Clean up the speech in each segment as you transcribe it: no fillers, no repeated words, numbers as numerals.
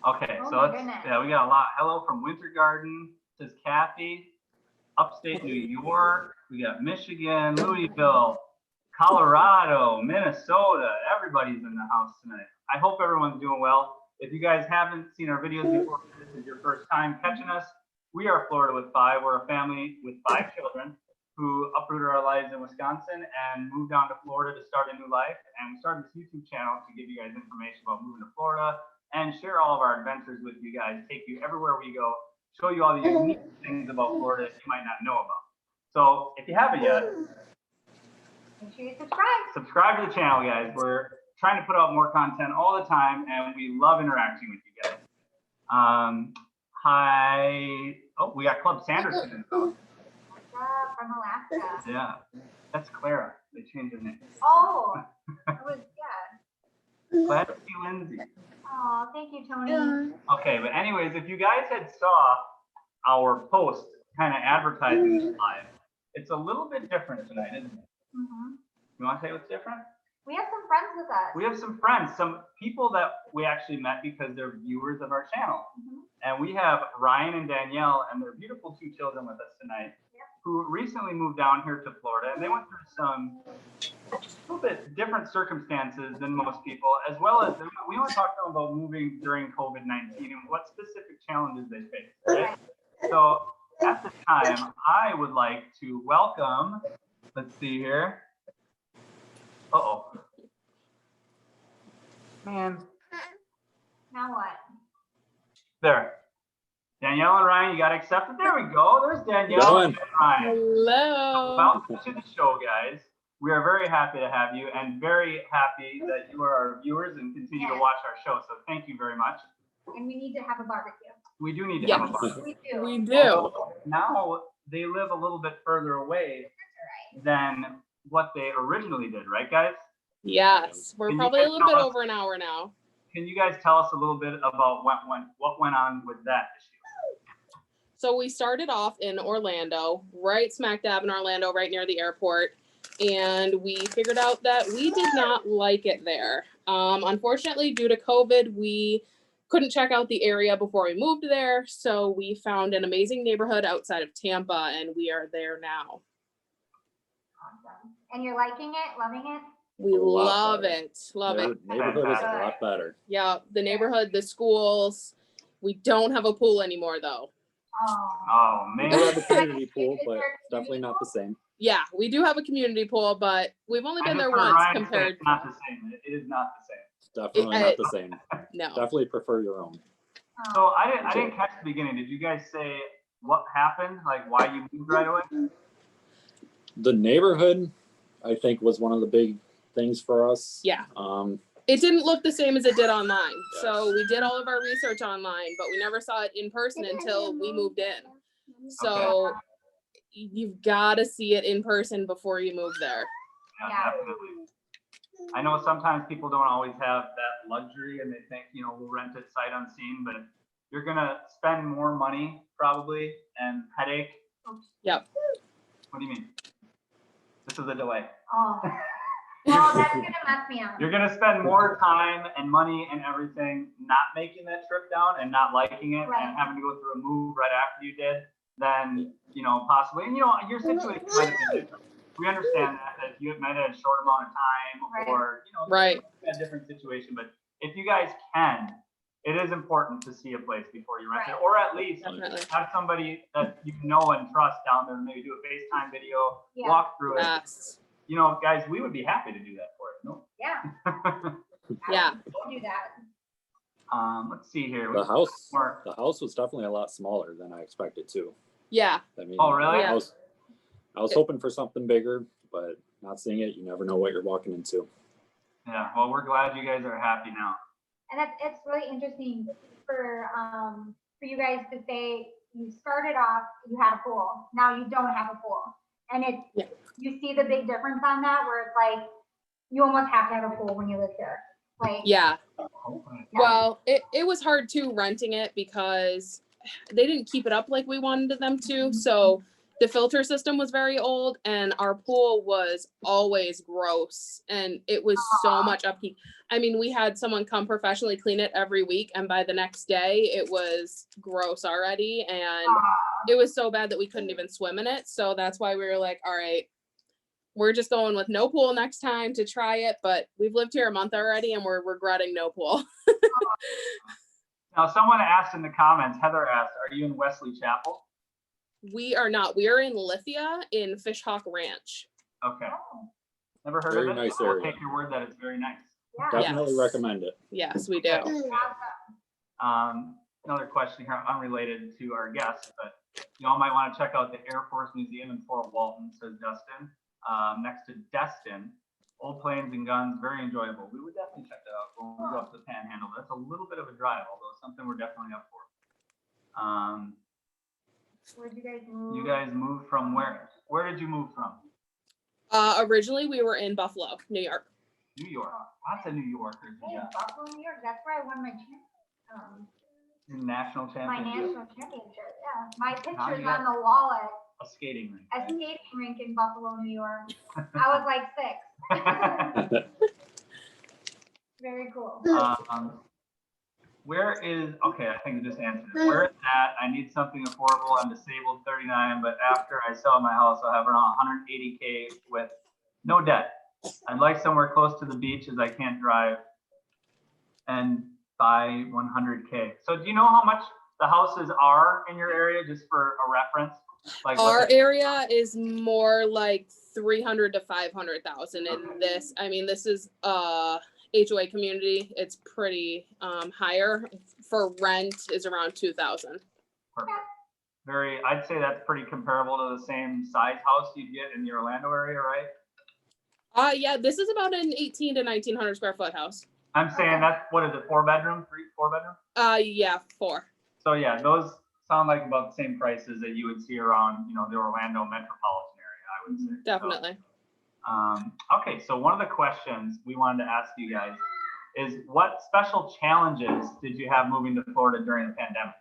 Okay, Oh so my let's, goodness. yeah, we got a lot. Hello from Winter Garden, says Kathy. Upstate New York, we got Michigan, Louisville, Colorado, Minnesota. Everybody's in the house tonight. I hope everyone's doing well. If you guys haven't seen our videos before, this is your first time catching us. We are Florida with Five. We're a family with 5 children who uprooted our lives in Wisconsin and moved down to Florida to start a new life. And we started this YouTube channel to give you guys information about moving to Florida and share all of our adventures with you guys, take you everywhere we go, show you all the unique things about Florida that you might not know about. So if you haven't yet, make sure you subscribe. Subscribe to the channel, guys. We're trying to put out more content all the time, and we love interacting with you guys. Hi. Oh, we got Club Sanderson in the house. What's up from Alaska? Yeah, that's Clara. They changed her name. Oh, it was, yeah. Glad to see Lindsay. Oh, thank you, Tony. Okay, but anyways, if you guys had saw our post kind of advertising this live, it's a little bit different tonight, isn't it? Mm-hmm. You want to say what's different? We have some friends with us. We have some friends, some people that we actually met because they're viewers of our channel. Mm-hmm. And we have Ryan and Danielle and their beautiful 2 children with us tonight, who recently moved down here to Florida, and they went through some a little bit different circumstances than most people, as well as we want to talk to them about moving during COVID-19 and what specific challenges they face. Right? So at this time, I would like to welcome, let's see here. Uh-oh. Man. Now what? There. Danielle and Ryan, you got accepted. There we go. There's Danielle and Ryan. Hello. Welcome to the show, guys. We are very happy to have you and very happy that you are our viewers and continue to watch our show. So thank you very much. And we need to have a barbecue. We do need to have a barbecue. We do. We do. Now they live a little bit further away than what they originally did, right, guys? Yes. We're Can you probably a guys little bit tell us- over an hour now. Can you guys tell us a little bit about what went on with that issue? So we started off in Orlando, right smack dab in Orlando, right near the airport. And we figured out that we did not like it there. Unfortunately, due to COVID, we couldn't check out the area before we moved there. So we found an amazing neighborhood outside of Tampa, and we are there now. Awesome. And you're liking it, loving it? We love it. Love it. Neighborhood is a lot better. Yeah, the neighborhood, the schools. We don't have a pool anymore, though. Oh, We man. do have a community pool, but it's definitely not the same. Yeah, we do have a community pool, but we've only been there once compared. It's not the same. It is not the same. It's definitely not the same. No. Definitely prefer your own. So I didn't catch the beginning. Did you guys say what happened? Like why you moved right away? The neighborhood, I think, was one of the big things for us. Yeah. It didn't look the same as it did online. So we did all of our research online, but we never saw it in person until we moved in. So you've got to see it in person before you move there. Yeah, definitely. I know sometimes people don't always have that luxury and they think, we'll rent it sight unseen, but you're going to spend more money probably and headache. Yep. What do you mean? This is a delay. Oh. Well, that's going to mess me up. You're going to spend more time and money and everything not making that trip down and not liking it and having to go through a move right after you did than, possibly. And, your situation might have been different. We understand that you might have had a short amount of time or, a different situation. But if you guys can, it is important to see a place before you rent it, or at least have somebody that you know and trust down there, maybe do a FaceTime video, walk through it. Guys, we would be happy to do that for you. No? Yeah. Yeah. We'll do that. Let's see here. The house was definitely a lot smaller than I expected too. Yeah. I mean, oh, really? Yeah. I was hoping for something bigger, but not seeing it, you never know what you're walking into. Yeah. Well, we're glad you guys are happy now. And it's really interesting for you guys to say you started off, you had a pool. Now you don't have a pool. And you see the big difference on that where it's like you almost have to have a pool when you live here. Like Well, it was hard too renting it because they didn't keep it up like we wanted them to. So the filter system was very old, and our pool was always gross, and it was so much upkeep. I mean, we had someone come professionally clean it every week, and by the next day it was gross already, and it was so bad that we couldn't even swim in it. So that's why we were like, all right, we're just going with no pool next time to try it. But we've lived here a month already, and we're regretting no pool. Now, someone asked in the comments, Heather asked, are you in Wesley Chapel? We are not. We are in Lithia in Fishhawk Ranch. Okay. Never heard Very of it. nice I'll area. take your word that it's very nice. Yeah. Definitely Yes. recommend it. Yes, we do. Another question here, unrelated to our guests, but y'all might want to check out the Air Force Museum in Fort Walton, says Dustin. Next to Destin, old planes and guns, very enjoyable. We would definitely check that out when we go up to the Panhandle. That's a little bit of a drive, although something we're definitely up for. Where'd you guys move? You guys moved from where? Where did you move from? Originally, we were in Buffalo, New York. New York. Lots of New Yorkers. Hey, Yeah. Buffalo, New York. That's where I won my National my championship. national championship. Yeah, my Now picture's you got- on the wall at A skating rink. a skating rink in Buffalo, New York. I was like 6. Very cool. Where is, okay, I think I just answered it. Where is that? I need something affordable. I'm disabled 39, but after I sell my house, I'll have around 180K with no debt. I'd like somewhere close to the beach as I can't drive and buy 100K. So do you know how much the houses are in your area, just for a reference? Like what Our the- area is more like 300 to 500,000 in this. I mean, this is HOA community. It's pretty higher. For rent is around 2,000. Perfect. Very, I'd say that's pretty comparable to the same size house you'd get in the Orlando area, right? Yeah, this is about an 18 to 1900 square foot house. I'm saying that's, what is it, 4 bedroom, 4 bedroom? Yeah, 4. So yeah, those sound like about the same prices that you would see around, the Orlando metropolitan area, I would say. Definitely. Okay, so one of the questions we wanted to ask you guys is, what special challenges did you have moving to Florida during the pandemic?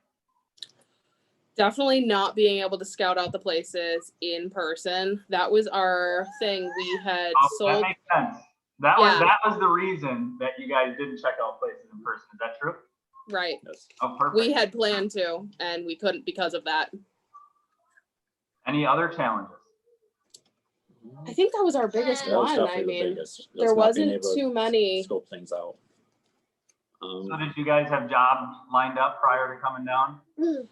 Definitely not being able to scout out the places in person. That was our thing. We had That sold. makes sense. That Yeah. was the reason that you guys didn't check out places in person. Is that true? Right. Yes. Oh, perfect. We had planned to, and we couldn't because of that. Any other challenges? I think that was our biggest That was one. I definitely the mean, biggest. Just there not being wasn't able to too many. Scope things out. So did you guys have jobs lined up prior to coming down?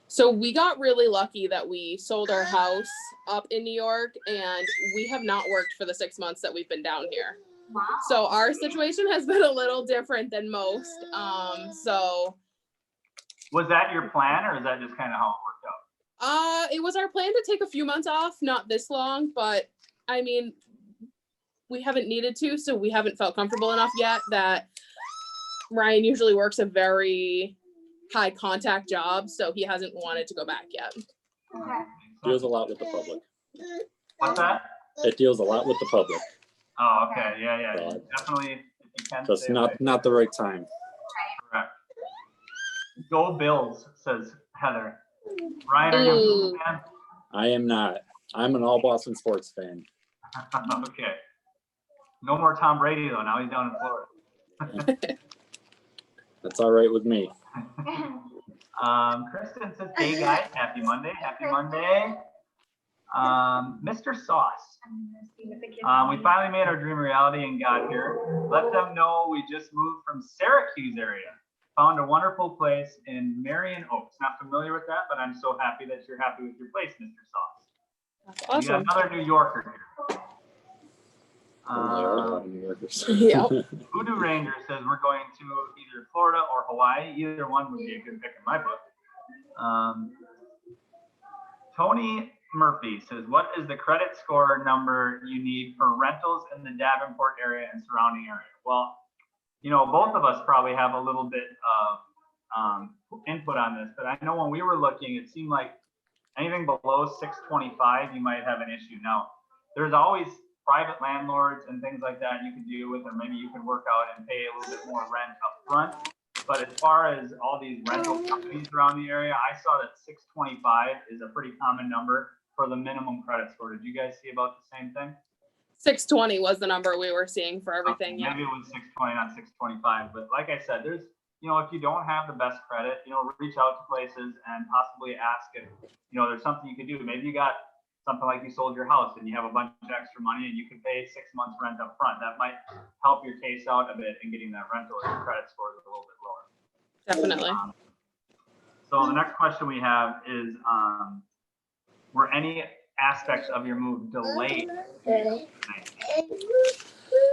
So we got really lucky that we sold our house up in New York, and we have not worked for the 6 months that we've been down here. Wow. So our situation has been a little different than most. So Was that your plan, or is that just kind of how it worked out? it was our plan to take a few months off, not this long, but I mean, we haven't needed to, so we haven't felt comfortable enough yet that Ryan usually works a very high contact job, so he hasn't wanted to go back yet. Okay. Deals a lot with the public. What's that? It deals a lot with the public. Oh, okay, yeah. God. Definitely, if you can Just stay away. not the right time. Correct. Go Bills, says Heather. Ryan, are you a Bills Ooh. fan? I am not. I'm an all Boston sports fan. Okay. No more Tom Brady though. Now he's down in Florida. That's all right with me. Kristen says, "Hey guys, happy Monday, happy Monday." Mr. Sauce. I'm gonna see what the kids We finally made our dream a reality and got here. Let them know we just moved from Syracuse area. Found a wonderful place in Marion Oaks. Not familiar with that, but I'm so happy that you're happy with your place, Mr. Sauce. That's We got awesome. another New Yorker here. There are a lot of New Yorkers. Yep. Voodoo Ranger says we're going to either Florida or Hawaii. Either one would be a good pick in my book. Tony Murphy says, what is the credit score number you need for rentals in the Davenport area and surrounding area? Well, both of us probably have a little bit of input on this, but I know when we were looking, it seemed like anything below 625, you might have an issue. Now, there's always private landlords and things like that you can deal with, or maybe you can work out and pay a little bit more rent up front. But as far as all these rental companies around the area, I saw that 625 is a pretty common number. for the minimum credit score. Did you guys see about the same thing? 620 was the number we were seeing for everything. Yeah. Maybe it was 620, not 625. But like I said, there's, if you don't have the best credit, reach out to places and possibly ask if, there's something you can do. Maybe you got something like you sold your house and you have a bunch of extra money and you can pay 6 months rent up front. That might help your case out a bit in getting that rental if your credit score is a little bit lower. Definitely. So the next question we have is, were any aspects of your move delayed?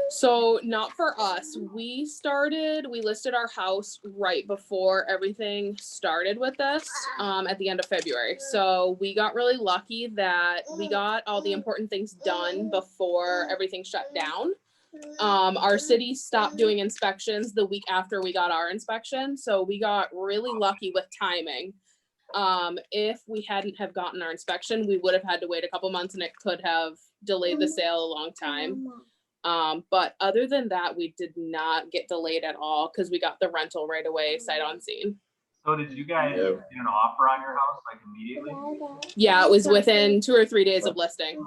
So not for us. We listed our house right before everything started with this, at the end of February. So we got really lucky that we got all the important things done before everything shut down. Our city stopped doing inspections the week after we got our inspection. So we got really lucky with timing. If we hadn't have gotten our inspection, we would have had to wait a couple months and it could have delayed the sale a long time. But other than that, we did not get delayed at all because we got the rental right away, sight unseen. So did you guys get an offer on your house like immediately? Yeah, it was within 2 or 3 days of listing.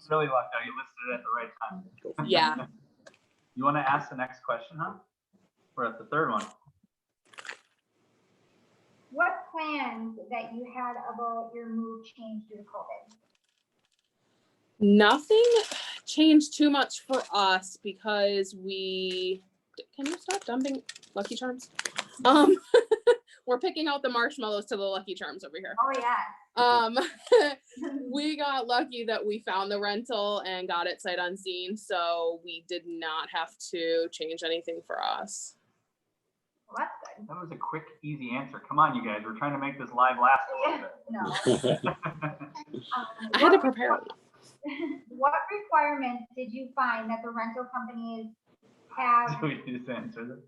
Really lucky you listed it at the right time. Yeah. You want to ask the next question, huh? We're at the third one. What plans that you had about your move changed due to COVID? Nothing changed too much for us because can you stop dumping Lucky Charms? We're picking out the marshmallows to the Lucky Charms over here. Oh yeah. We got lucky that we found the rental and got it sight unseen, so we did not have to change anything for us. Well, that's good. That was a quick, easy answer. Come on, you guys. We're trying to make this live last a little bit. No. I had to prepare. What requirements did you find that the rental companies have? Do we just answer this?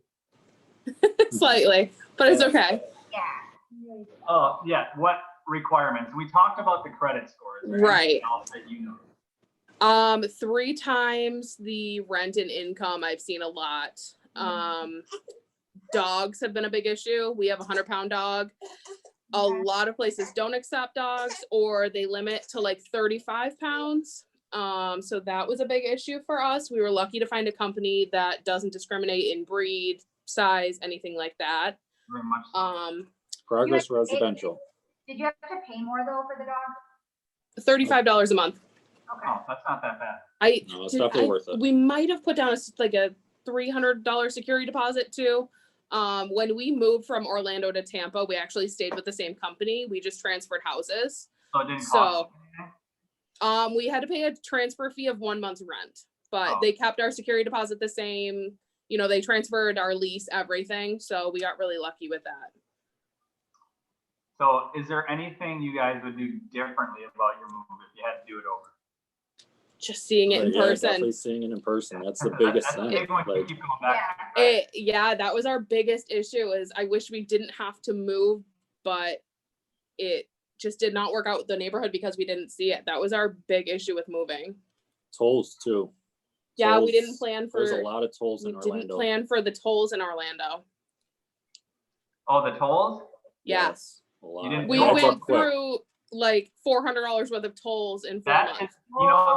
Slightly, but it's okay. Yeah. Oh, yeah. What requirements? We talked about the credit scores. Right. That 3 times the rent and income I've seen a lot. Dogs have been a big issue. We have a 100-pound dog. A lot of places don't accept dogs or they limit to like 35 pounds. So that was a big issue for us. We were lucky to find a company that doesn't discriminate in breed, size, anything like that. Very much so. Progress Residential. Did you have to pay more though for the dog? $35 a month. Okay. Oh, that's not that bad. No, it's definitely worth it. We might have put down a $300 security deposit too. When we moved from Orlando to Tampa, we actually stayed with the same company. We just transferred houses. So it didn't cost anything? We had to pay a transfer fee of 1 month's rent, but they kept our security deposit the same. They transferred our lease, everything. So we got really lucky with that. So is there anything you guys would do differently about your move if you had to do it over? Just seeing it in Yeah, person. definitely seeing it in person. That's the biggest That's thing. a big one to Like, keep going back to, right? Yeah, that was our biggest issue is I wish we didn't have to move, but it just did not work out with the neighborhood because we didn't see it. That was our big issue with moving. tolls too. Yeah, we Tolls, didn't plan for. There's a lot of tolls in We didn't Orlando. plan for the tolls in Orlando. Oh, the tolls? Yeah, Yes, a lot. didn't we go went quick. through like $400 worth of tolls in 4 That months. is,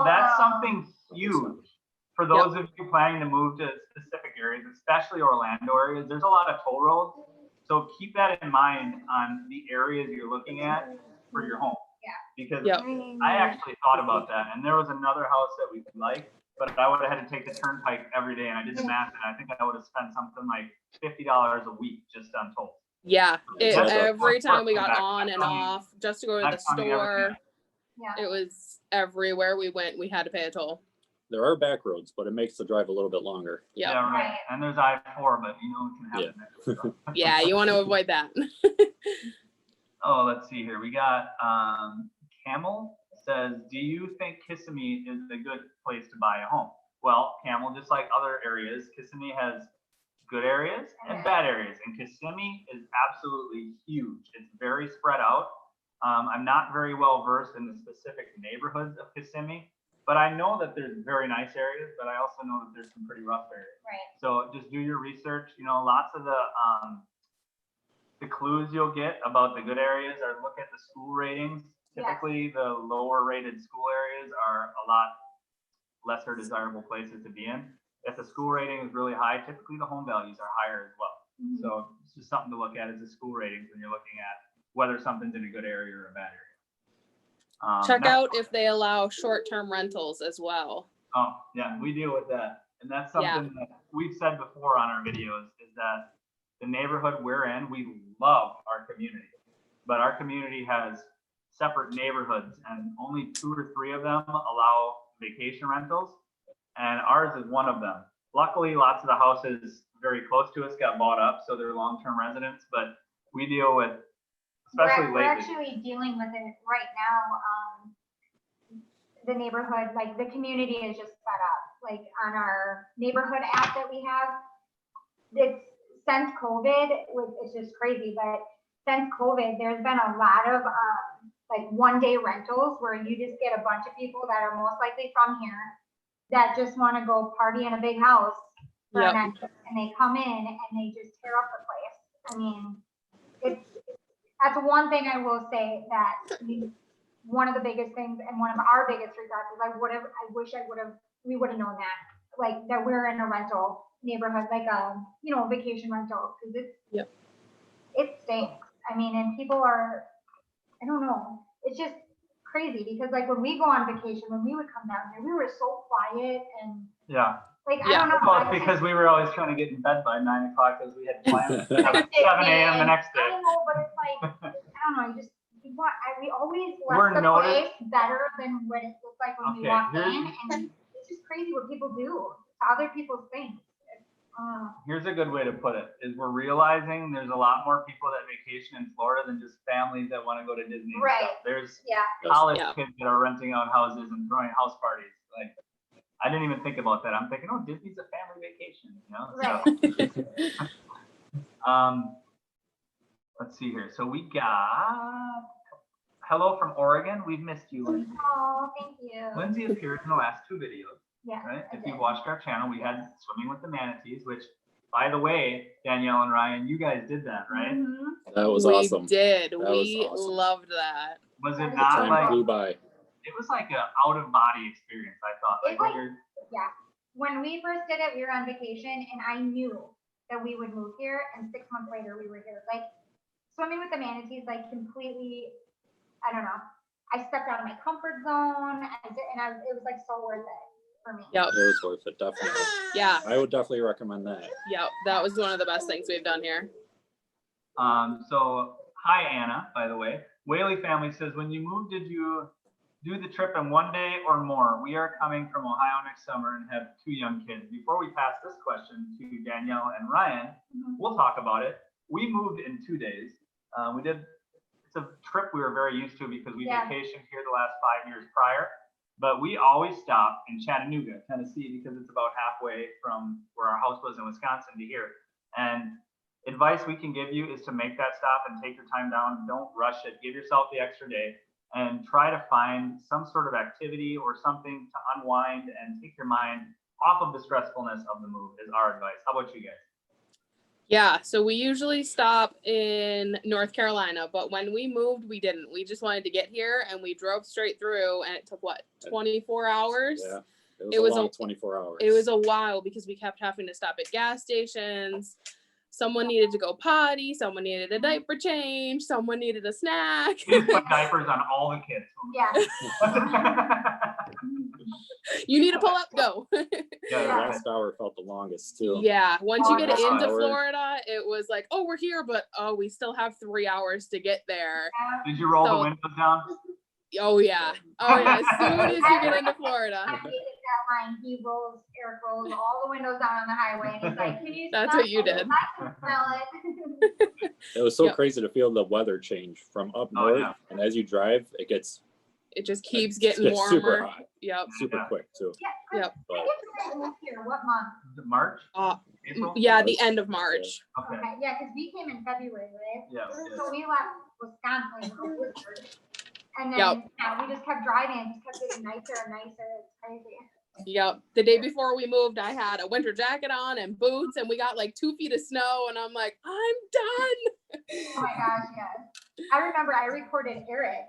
that's something huge for those of you planning to move to specific areas, especially Orlando areas. There's a lot of toll roads. So keep that in mind on the areas you're looking at for your home. Yeah. Because Yep. I actually thought about that, and there was another house that we liked, but I would have had to take the turnpike every day, and I did the math, and I think I would have spent something like $50 a week just on tolls. Yeah, That's a- every time we got That's on and coming- off just to go to the that's coming every store, day. Yeah. it was everywhere we went, we had to pay a toll. There are back roads, but it makes the drive a little bit longer. Yep. Yeah, right. Right. And there's I-4, but it can happen. there. Yeah, you want to avoid that. Oh, let's see here. We got Camel says, do you think Kissimmee is a good place to buy a home? Well, Camel, just like other areas, Kissimmee has good areas and bad areas. And Kissimmee is absolutely huge. It's very spread out. I'm not very well versed in the specific neighborhoods of Kissimmee, but I know that there's very nice areas, but I also know that there's some pretty rough areas. Right. So just do your research. Lots of the clues you'll get about the good areas are look at the school ratings. Typically, the lower rated school areas are a lot lesser desirable places to be in. If the school rating is really high, typically the home values are higher as well. Mhm. So it's just something to look at, is the school ratings when you're looking at whether something's in a good area or a bad area. Check next out one. if they allow short-term rentals as well. Oh, yeah, we deal with that. And that's Yeah. something that we've said before on our videos, is that the neighborhood we're in, we love our community. But our community has separate neighborhoods, and only 2 or 3 of them allow vacation rentals. And ours is one of them. Luckily, lots of the houses very close to us got bought up, so they're long-term residents, but we deal with, especially We're lately. actually dealing with it right now. The neighborhood, like the community is just set up, like on our neighborhood app that we have. It's since COVID, it's just crazy, but since COVID, there's been a lot of like 1-day rentals where you just get a bunch of people that are most likely from here that just want to go party in a big house for Yep. a night, and they come in and they just tear up the place. I mean, that's one thing I will say, that one of the biggest things and one of our biggest regrets is we would have known that, like that we're in a rental neighborhood, like a vacation rental, because it stinks. I mean, and people are, I don't know, it's just crazy, because like when we go on vacation, when we would come down here, we were so quiet and Yeah. like I Yeah. don't know. Well, it's because we were always trying to get in bed by 9 o'clock because we had plans at 7 a.m. the next day. I know, but it's like, I don't know, we always We're left the noticed- place better than what it looked like when we Okay, walked here's- in, and it's just crazy what people do to other people's things. Here's a good way to put it, is we're realizing there's a lot more people that vacation in Florida than just families that want to go to Disney and Right. stuff. There's Yeah, college Yeah. kids that are renting out houses and throwing house parties. Like, I didn't even think about that. I'm thinking, oh, Disney's a family vacation, right. So, let's see here. So we got hello from Oregon. We've missed you, Lindsay. Oh, thank you. Lindsay appeared in the last 2 videos, Yeah. right? I If you've did. watched our channel, we had swimming with the manatees, which, by the way, Danielle and Ryan, you guys did that, right? Mhm. That was We awesome. did. That was We awesome. loved that. Was it That is not Time like, flew by. it was like a out of body experience, I thought. Like It's when like- you're, When we first did it, we were on vacation, and I knew that we would move here, and 6 months later we were here. Like swimming with the manatees, like completely, I don't know. I stepped out of my comfort zone, it was like so worth it for me. Yep. It was worth it, definitely. Yeah. I would definitely recommend that. Yep. That was one of the best things we've done here. so hi Anna, by the way. Whaley family says, when you moved, did you do the trip in 1 day or more? We are coming from Ohio next summer and have 2 young kids. Before we pass this question to Danielle and Ryan, Mhm. we'll talk about it. We moved in 2 days. It's a trip we were very used to because we Yeah. vacationed here the last 5 years prior. But we always stop in Chattanooga, Tennessee, because it's about halfway from where our house was in Wisconsin to here. And advice we can give you is to make that stop and take your time down. Don't rush it. Give yourself the extra day and try to find some sort of activity or something to unwind and take your mind off of the stressfulness of the move, is our advice. How about you guys? Yeah. So we usually stop in North Carolina, but when we moved, we didn't. We just wanted to get here, and we drove straight through, and it took 24 hours? Yeah. It was a long a- 24 hours. It was a while because we kept having to stop at gas stations. Someone needed to go potty. Someone needed a diaper change. Someone needed a snack. We just put diapers on all the kids. Yeah. You need to pull up, go. The Yeah. last hour felt the longest too. Yeah. Once you get Oh, into hours. Florida, it was like, oh, we're here, but oh, we still have 3 hours to get there. Did you roll the So- windows down? Oh yeah. Oh yeah. As soon as you get into Florida. I hated that line. Eric rolls all the windows down on the highway, and he's like, "Can you That's stop? what you did. I can smell it." It was so Yep. crazy to feel the weather change from up Oh, north, yeah. and as you drive, it gets It just keeps getting super warmer. hot, Yep. super Yeah. quick too. Yeah, Chris, Yep. I guess you guys moved here. What month? Was it March? April? Yeah, the end of March. Okay. Okay, yeah, because we came in February, right? Yeah. So we left Wisconsin with a blizzard. And then Yep. we just kept driving, it just kept getting nicer and nicer. It's crazy. Yep. The day before we moved, I had a winter jacket on and boots, and we got like 2 feet of snow, and I'm like, I'm done. Oh my gosh, yes. I remember I recorded Eric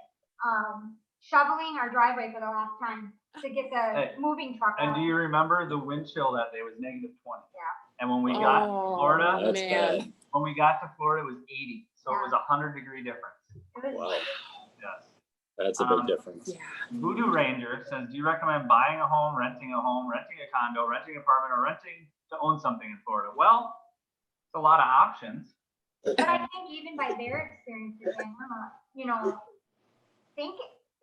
shoveling our driveway for the last time to get the Hey, moving truck And out. do you remember the wind chill that day was -20? Yeah. And when we got to Oh, Florida, That's man. bad. when we got to Florida, it was 80. So it Yeah. was 100-degree difference. It was, Wow. Yes. That's a big difference. Yeah. Voodoo Ranger says, do you recommend buying a home, renting a condo, renting an apartment, or renting to own something in Florida? Well, it's a lot of options. but I think even by their experiences, and you know,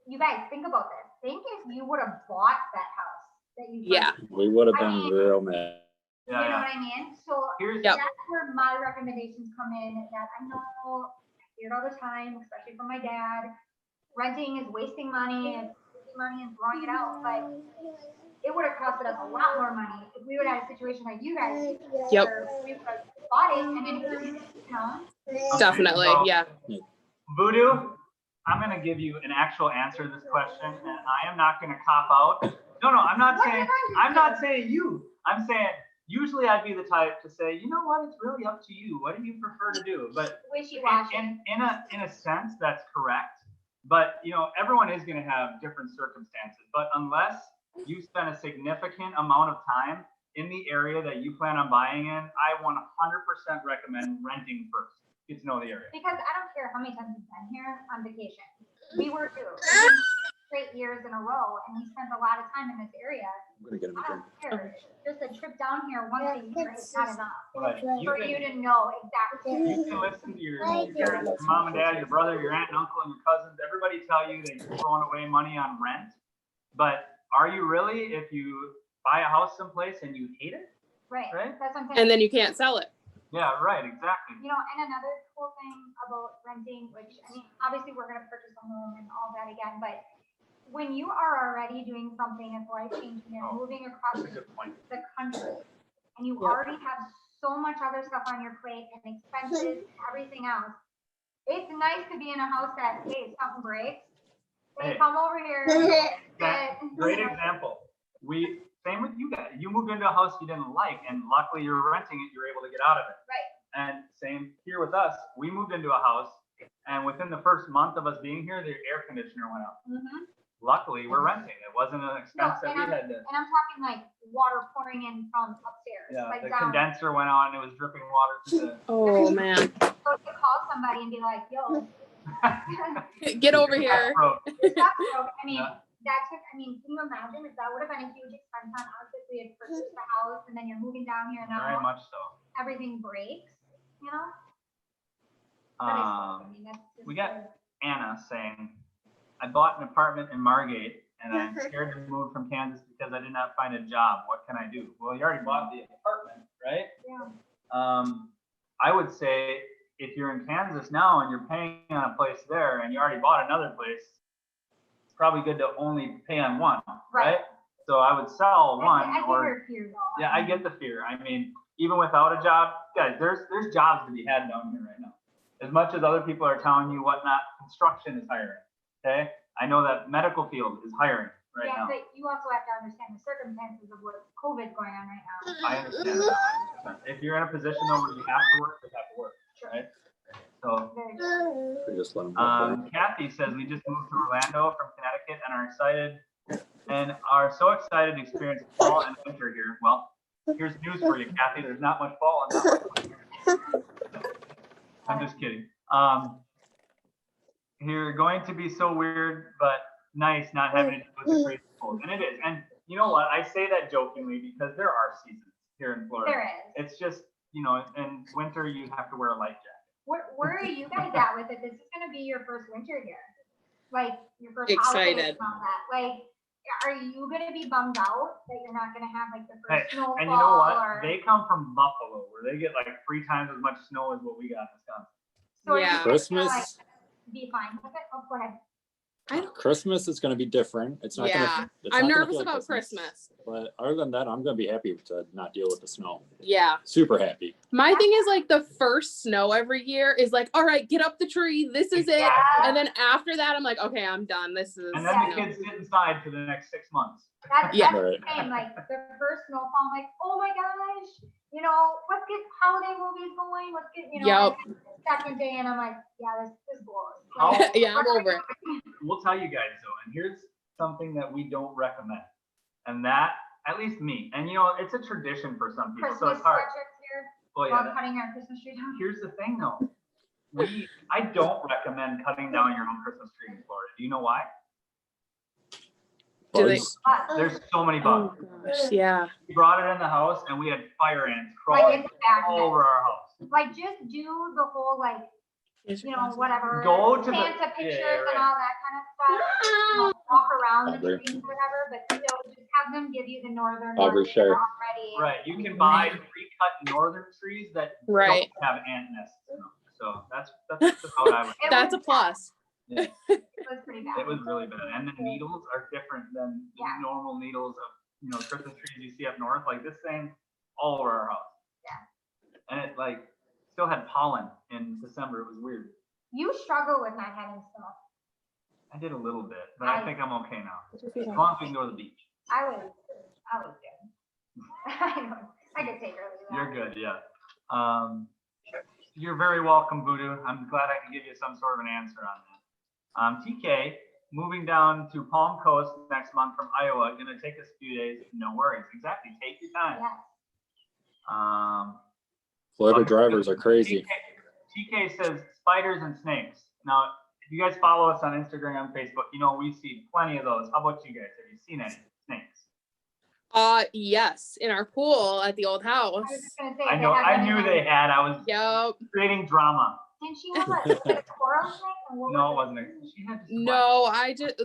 you guys think about this. Think if you would have bought that house that you Yeah. purchased. We would have I been mean- real mad. You know what I mean? So Here's Yep. that's where my recommendations come in, that I know I hear it all the time, especially from my dad. Renting is wasting money, it's losing money and throwing it out, but it would have costed us a lot more money if we would have had a situation like you guys. Yep. Where we would have bought it and then used it, you know? Definitely. So, Yeah. Voodoo, I'm going to give you an actual answer to this question, and I am not going to cop out. No, I'm not What saying, did I I'm say? not saying you. I'm saying usually I'd be the type to say, you know what, it's really up to you. What do you prefer to do? But Wishy-washy. in a sense, that's correct. But you know, everyone is going to have different circumstances. But unless you spend a significant amount of time in the area that you plan on buying in, I 100% recommend renting first. Get to know the area. Because I don't care how many times we've been here on vacation. We were too. Straight years in a row, and we spent a lot of time in this area. I'm gonna get him I again. don't care. Just a trip down here once a year is not enough. But For you to know exactly. you can listen to your parents, your mom and dad, your brother, your aunt and uncle, and your cousins. Everybody tell you that you're throwing away money on rent. But are you really, if you buy a house someplace and you hate it? Right. Right. That's what I'm saying. And then you can't sell it. Yeah, right, exactly. You know, and another cool thing about renting, which, I mean, obviously we're gonna purchase a home and all that again, but when you are already doing something that's life-changing and moving across That's a good point. the country, and you Yep. already have so much other stuff on your plate and expenses and everything else, it's nice to be in a house that, hey, if something breaks, hey, Hey. come over here. Great example. Same with you guys. You moved into a house you didn't like, and luckily you're renting it, you're able to get out of it. Right. And same here with us. We moved into a house, and within the first month of us being here, the air conditioner went out. Mhm. Luckily, we're renting. It wasn't an expense that we had to. And I'm talking like water pouring in from upstairs, Yeah, like the down. condenser went on. It was dripping water through the. Oh man. So to call somebody and be like, yo, Get over here. Broke. your stuff broke. I mean, Yeah. can you imagine if that would have been a huge expense on us if we had purchased a house and then you're moving down here Very now, much so. everything breaks, you know? But it's, I mean, that's just we got- Anna saying, I bought an apartment in Margate and I'm scared to move from Kansas because I did not find a job. What can I do? Well, you already bought the apartment, right? Yeah. I would say if you're in Kansas now and you're paying on a place there and you already bought another place, it's probably good to only pay on one, right? So I would sell one I get or, her fear though. yeah, I get the fear. I mean, even without a job, guys, there's jobs to be had down here right now. As much as other people are telling you whatnot, construction is hiring, okay? I know that medical field is hiring right Yeah, now. but you also have to understand the circumstances of what COVID going on right now. I understand that. If you're in a position though where you have to work, you have to work, right? So, Very true. We just let him go. Kathy says we just moved to Orlando from Connecticut and are so excited to experience fall and winter here. Well, here's news for you, Kathy. There's not much fall and not much winter. I'm just kidding. You're going to be so weird, but nice not having to deal with the crazy cold. And it is. And you know what? I say that jokingly because there are seasons here in Florida. There is. It's just, you know, in winter you have to wear a life jacket. Where are you guys at with it? This is gonna be your first winter here. Like your first Excited. holiday and all that. Like, are you gonna be bummed out that you're not gonna have like the Hey, first snowfall? and you know what? Or, They come from Buffalo, where they get like 3 times as much snow as what we got in Wisconsin. so are you Yeah. guys gonna, Christmas. like, be fine with it? Oh, go ahead. Christmas is going to be different. It's not Yeah. going to. I'm nervous about Christmas. But other than that, I'm going to be happy to not deal with the snow. Yeah. Super happy. My thing is like the first snow every year is like, all right, get up the tree. This is it. Yeah. And then after that, I'm like, okay, I'm done. This is. And then you the know. kids sit inside for the next 6 months. That's Yeah. the Right. same. Like the first snowfall, I'm like, oh my gosh, you know, let's get holiday movies going. Let's get, you know, Yep. and then the second day, and I'm like, yeah, this blows. How- Yeah, I'm over it. we'll tell you guys though, and here's something that we don't recommend. And that, at least me, and you know, it's a tradition for some people, so Christmas it's hard. sweatshirts here, Well, while yeah, cutting our Christmas tree down. here's the thing though. I don't recommend cutting down your own Christmas tree in Florida. Do you know why? Do they? Bugs. But, There's so many Oh bugs. gosh, yeah. We brought it in the house and we had fire ants like, crawling it's bad. all over our house. Like, just do the whole, like, you know, whatever. Go to the- Santa pictures yeah, right. and all that kind of stuff. You know, walk around the Aubrey. trees, whatever, but still just have them give you the northern Aubrey, ones that share. are already. Right, you can buy pre-cut northern trees that Right. don't have ant nests in them. So that's how I would. It That's a was plus. Yeah, It was pretty bad. it was really bad. And the needles are different than the Yeah. normal needles of, you know, Christmas trees you see up north. Like this thing all over our house. Yeah. And it like still had pollen in December. It was weird. You struggle with not having snow. I did a little bit, but I I- think I'm okay now. As long as we can go to the beach. I was good. I could take early. You're good, yeah. You're very welcome, Voodoo. I'm glad I can give you some sort of an answer on that. TK, moving down to Palm Coast next month from Iowa, gonna take us a few days. No worries. Exactly. Take your time. Yes. Florida drivers are crazy. TK says spiders and snakes. Now, if you guys follow us on Instagram and Facebook, you know we see plenty of those. How about you guys? Have you seen any snakes? Yes, in our pool at the old house. I was just gonna say. I they know. have I them in knew there. they had. I was Yep. creating drama. Didn't she have a coral snake? Or what No, it was wasn't. She had just No,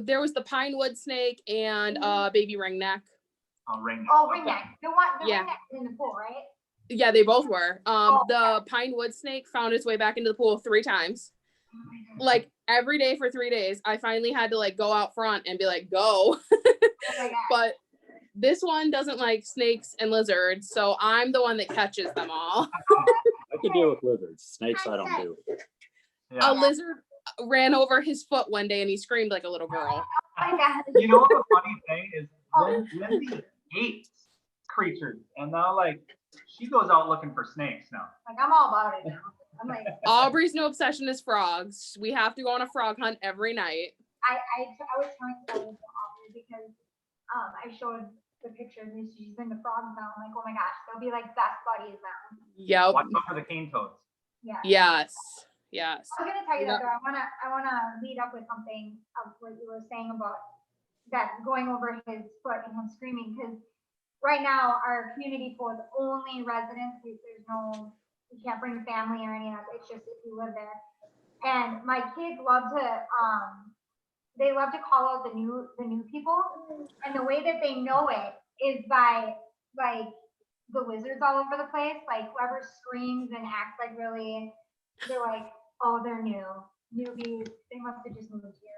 there was the pine wood snake and baby ringneck. Oh, ring. Oh, ringneck. The Yeah. ringneck is in the pool, right? Yeah, they both were. Oh, The pine wood snake found its way back into the pool 3 times. Like every day for 3 days. I finally had to like go out front and be like, go. Oh my God. But this one doesn't like snakes and lizards, so I'm the one that catches them all. I could deal with lizards. Snakes, I don't do. Yeah. A lizard ran over his foot one day and he screamed like a little girl. Oh my God. You know what the funny thing is? Lindsay hates creatures, and now like she goes out looking for snakes now. Like, I'm all about it now. I'm like, Aubrey's new obsession is frogs. We have to go on a frog hunt every night. I was telling Kelly to Aubrey because I showed the pictures and she's in the frogs now. I'm like, oh my gosh, they'll be like best buddies now. Yep. Watch out for the cane toads. Yeah. Yes. Yes. I was gonna tell you Yep. that though. I wanna lead up with something of what you were saying about that going over his foot and him screaming, because right now our community pool is only residents. There's no, you can't bring family or any of that. It's just if you live there. And my kids love to they love to call out the new people, and the way that they know it is by like the lizards all over the place. Like whoever screams and acts like really, they're like, oh, they're newbies. They must have just moved here.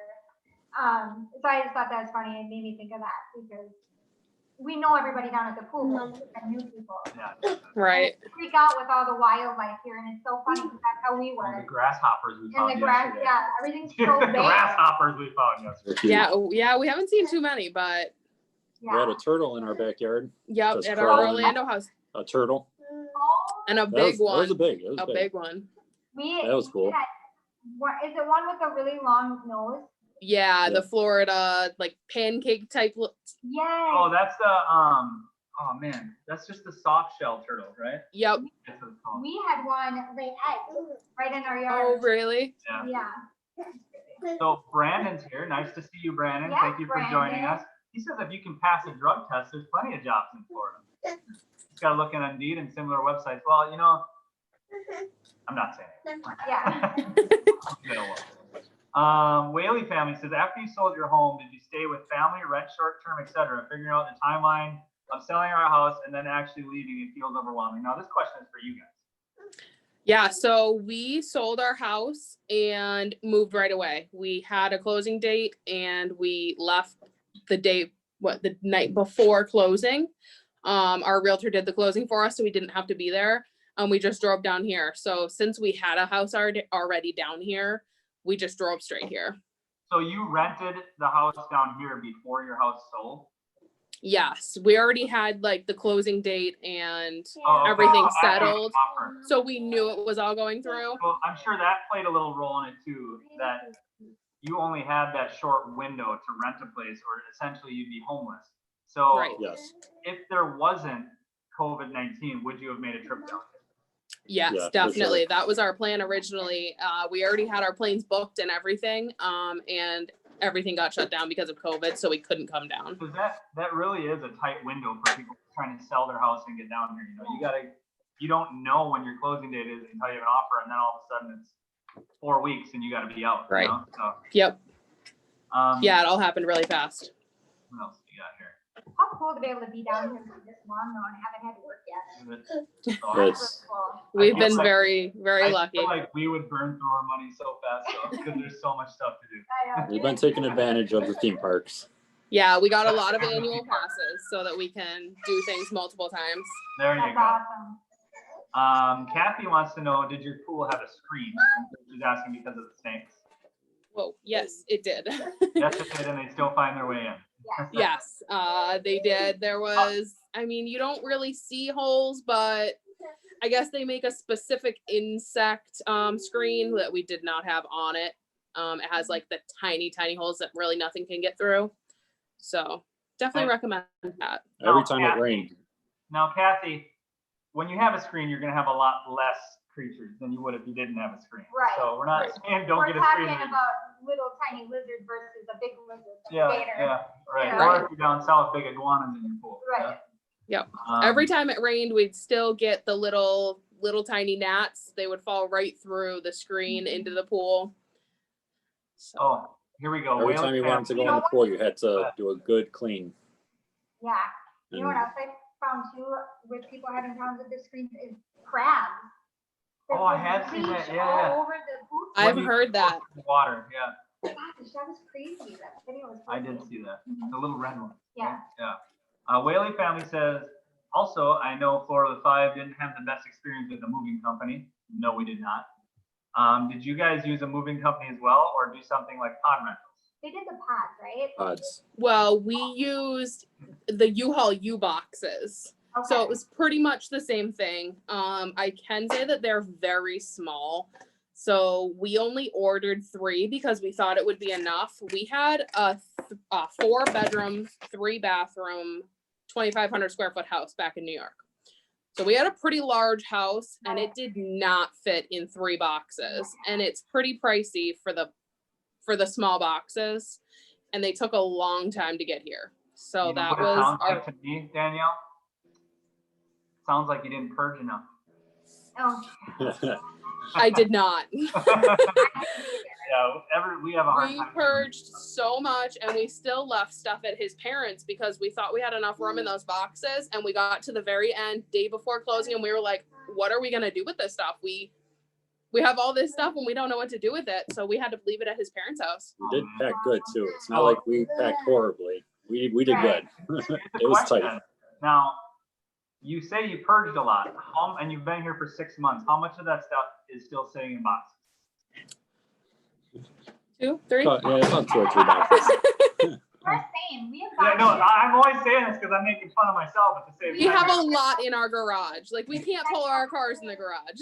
So I just thought that was funny. It made me think of that because we know everybody down at the pool, but it's just new people. Yeah. Right. And freak out with all the wildlife here, and it's so funny because that's how we Oh, were. the grasshoppers we And found the grass, yesterday. yeah, everything's The so big. grasshoppers we found yesterday. Yeah. Yeah. We haven't seen too many, but We had Yeah. a turtle in our backyard. yep, Just at our crawling. Orlando house. A turtle. And a That big was, one. That was a A big one. That was cool. Is it one with a really long nose? Yeah, the Yeah. Florida like pancake type. Yes. Oh, that's the oh man, that's just the soft shell turtle, right? Yep. That's what it's called. We had one lay eggs right in our Oh, yard. really? Yeah. Yeah. So Brandon's here. Nice to see you, Brandon. Yeah, Thank you for joining Brandon. us. He says if you can pass a drug test, there's plenty of jobs in Florida. Just gotta look in Indeed and similar websites. Well, you know, I'm not saying it. Yeah. Whaley family says, after you sold your home, did you stay with family, rent short term, etc., figuring out the timeline of selling our house and then actually leaving? It feels overwhelming. Now, this question is for you guys. Yeah, so we sold our house and moved right away. We had a closing date and we left the night before closing. Our realtor did the closing for us, so we didn't have to be there. We just drove down here. So since we had a house already down here, we just drove straight here. So you rented the house down here before your house sold? Yes, we already had like the closing date and Oh, okay. everything So after the settled. offer. So we knew it was all going through. Well, I'm sure that played a little role in it too, that you only had that short window to rent a place, or essentially you'd be homeless. So Right. Yes. if there wasn't COVID-19, would you have made a trip down? Yes, Yeah, for definitely. sure. That was our plan originally. We already had our planes booked and everything, and everything got shut down because of COVID, so we couldn't come down. Because that really is a tight window for people trying to sell their house and get down here. You don't know when your closing date is until you have an offer, and then all of a sudden it's 4 weeks and you got to be out. Right. You know? So, Yep. yeah. It all happened really fast. What else do you got here? How cool to be able to be down here for this long though and haven't had to work yet. So, That's It's- really cool. We've I been feel like- very, very I lucky. feel like we would burn through our money so fast though, because there's so much stuff to do. I know. We've been taking advantage of the theme parks. Yeah, we got a lot of annual passes so that we can do things multiple times. There you That's go. awesome. Kathy wants to know, did your pool have a screen? She's asking because of the snakes. Whoa, yes, it did. Yes, it did, and they still find their way in. Yes, they did. There was, I mean, you don't really see holes, but I guess they make a specific insect screen that we did not have on it. It has like the tiny, tiny holes that really nothing can get through. So definitely recommend that. Every time it rained. Now, Kathy, when you have a screen, you're going to have a lot less creatures than you would if you didn't have a screen. Right. So we're not Right. saying don't We're get a talking screen. about little tiny lizards versus a big lizard. Yeah, Gator. yeah, right. Yeah. Or if you're down south, big iguanas in your pool. Right. Yep. Yeah. Every time it rained, we'd still get the little tiny gnats. They would fall right through the screen into the pool. So Oh, here we go. Every Whale time you wanted to go You in know the pool, you had to do a good clean. Yeah. You know And what else I found too with people having problems with their screens is crabs. Oh, I have seen that, yeah, yeah. All over the pool. I've When you heard that. Water, yeah. Gosh, that was crazy. That video was I crazy. did see that. Mhm. The little red one. Yeah. Yeah. Whaley family says, also, I know Florida 5 didn't have the best experience with the moving company. No, we did not. Did you guys use a moving company as well, or do something like pod rentals? They did the pods, right? pods. Well, we used the U-Haul U-boxes. Okay. So it was pretty much the same thing. I can say that they're very small. So we only ordered 3 because we thought it would be enough. We had a 4-bedroom, 3-bathroom, 2,500 square foot house back in New York. So we had a pretty large house and it did not fit in 3 boxes. And it's pretty pricey for the small boxes. And they took a long time to get here. So You know that what it was sounds our like to me, Danielle? Sounds like you didn't purge enough. Oh. I did not. Yeah, we have a hard We time. purged so much and we still left stuff at his parents because we thought we had enough room in those boxes, and we got to the very end, day before closing, and we were like, what are we gonna do with this stuff? We have all this stuff and we don't know what to do with it. So we had to leave it at his parents' house. We did pack good too. It's not like we packed horribly. We did good. Here's the It was question. tight. Now, you say you purged a lot, and you've been here for 6 months. How much of that stuff is still sitting in boxes? 2, 3. Yeah, it's on 2 or 3 boxes. We're same. We have Yeah, no, boxes. I'm always saying this because I'm making fun of myself at the same We time. have a lot in our garage. Like, we can't pull our cars in the garage.